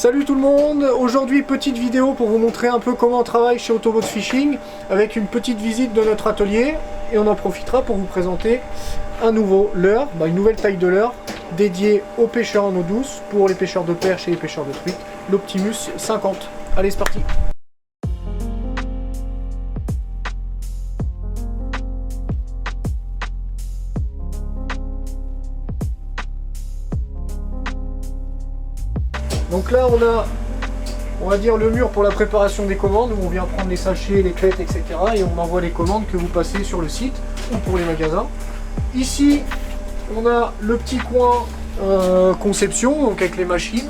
Salut tout le monde, aujourd'hui petite vidéo pour vous montrer un peu comment on travaille chez Autoboat Fishing avec une petite visite de notre atelier et on en profitera pour vous présenter un nouveau leurre, une nouvelle taille de leurre dédiée aux pêcheurs en eau douce pour les pêcheurs de perche et les pêcheurs de truites, l'Optimus 50. Allez, c'est parti! Donc là on va dire le mur pour la préparation des commandes où on vient prendre les sachets, les clettes, etc. et on envoie les commandes que vous passez sur le site ou pour les magasins. Ici on a le petit coin conception, donc avec les machines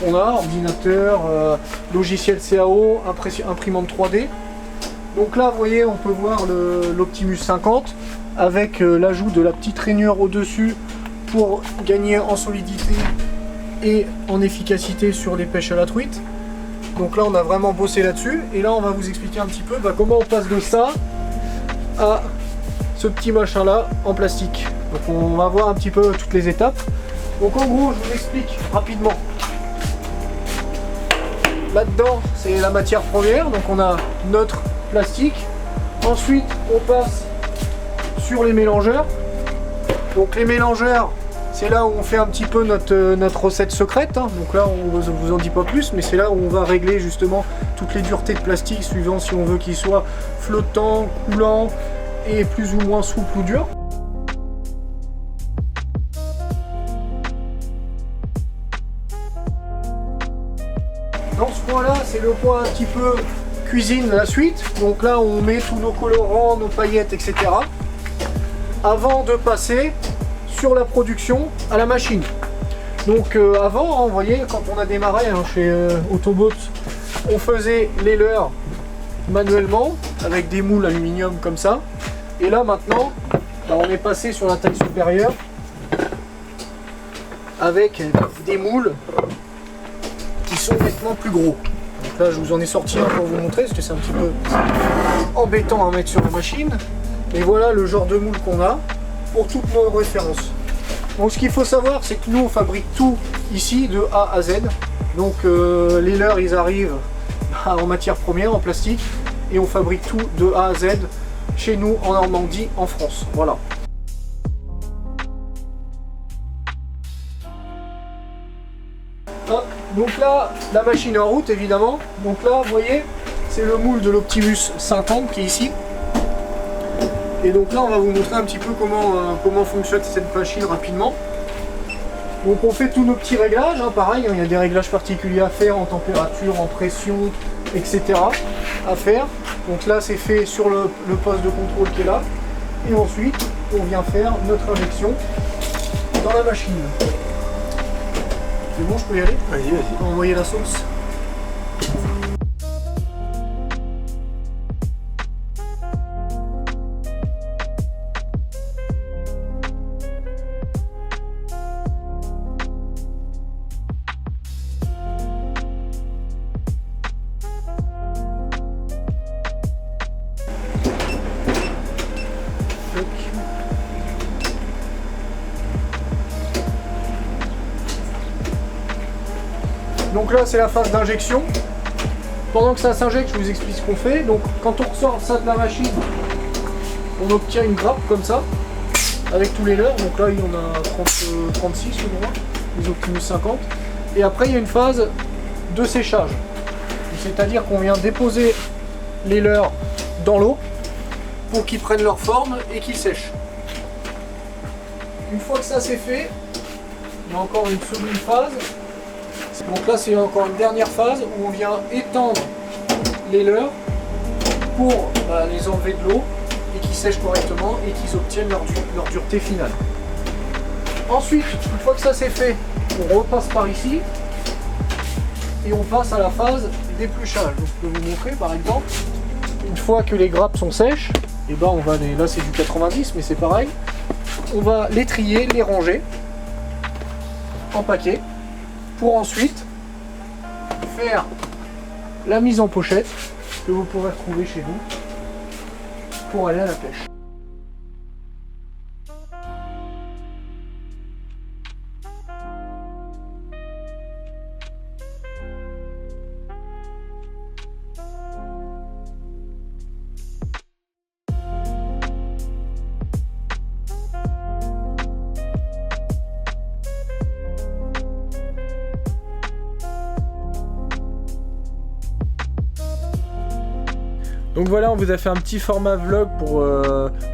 qu'on a, ordinateur, logiciel CAO, imprimante 3D. Donc là vous voyez on peut voir l'Optimus 50 avec l'ajout de la petite rainure au dessus pour gagner en solidité et en efficacité sur les pêches à la truite. Donc là on a vraiment bossé là-dessus et là on va vous expliquer un petit peu comment on passe de ça à ce petit machin là en plastique. Donc on va voir un petit peu toutes les étapes. Donc en gros je vous explique rapidement. Là-dedans c'est la matière première, donc on a notre plastique. Ensuite on passe sur les mélangeurs. Donc les mélangeurs, c'est là où on fait un petit peu notre recette secrète, hein. Donc là on ne vous en dit pas plus, mais c'est là où on va régler justement toutes les duretés de plastique suivant si on veut qu'il soit flottant, coulant et plus ou moins souple ou dur. Dans ce point là c'est le point un petit peu cuisine de la suite, donc là on met tous nos colorants, nos paillettes, etc. avant de passer sur la production à la machine. Donc avant, vous voyez, quand on a démarré chez Autoboat, on faisait les leurres manuellement avec des moules aluminium comme ça. Et là maintenant, on est passé sur la taille supérieure avec des moules qui sont nettement plus gros. Donc là, je vous en ai sorti un pour vous montrer parce que c'est un petit peu embêtant à mettre sur la machine. Et voilà le genre de moule qu'on a pour toutes nos références. Donc ce qu'il faut savoir, c'est que nous on fabrique tout ici de A à Z. Donc les leurres ils arrivent en matière première, en plastique, et on fabrique tout de A à Z chez nous en Normandie, en France. Voilà. Hop. Donc là, la machine est en route évidemment. Donc là, vous voyez, c'est le moule de l'Optimus 50 qui est ici. Et donc là on va vous montrer un petit peu comment fonctionne cette machine rapidement. Donc on fait tous nos petits réglages, hein, pareil, il y a des réglages particuliers à faire en température, en pression, etc. à faire. Donc là c'est fait sur le poste de contrôle qui est là. Et ensuite on vient faire notre injection dans la machine. C'est bon, je peux y aller? Vas-y, vas-y. On va envoyer la sauce. Donc là c'est la phase d'injection. Pendant que ça s'injecte, je vous explique ce qu'on fait. Donc quand on ressort ça de la machine, on obtient une grappe comme ça, avec tous les leurres. Donc là il y en a 36 je crois, les Optimus 50. Et après il y a une phase de séchage. C'est-à-dire qu'on vient déposer les leurres dans l'eau pour qu'ils prennent leur forme et qu'ils sèchent. Une fois que ça c'est fait, il y a encore une seconde phase. Donc là c'est encore une dernière phase où on vient étendre les leurres pour les enlever de l'eau et qu'ils sèchent correctement et qu'ils obtiennent leur dureté finale. Ensuite, une fois que ça c'est fait, on repasse par ici et on passe à la phase d'épluchage. Donc je peux vous montrer par exemple, une fois que les grappes sont sèches, et on va là c'est du 90 mais c'est pareil, on va les trier, les ranger en paquet pour ensuite faire la mise en pochette que vous pourrez retrouver chez vous pour aller à la pêche. Donc voilà, on vous a fait un petit format vlog pour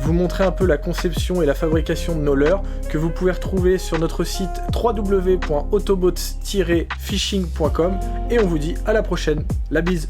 vous montrer un peu la conception et la fabrication de nos leurres que vous pouvez retrouver sur notre site www.autobots-fishing.com et on vous dit à la prochaine. La bise.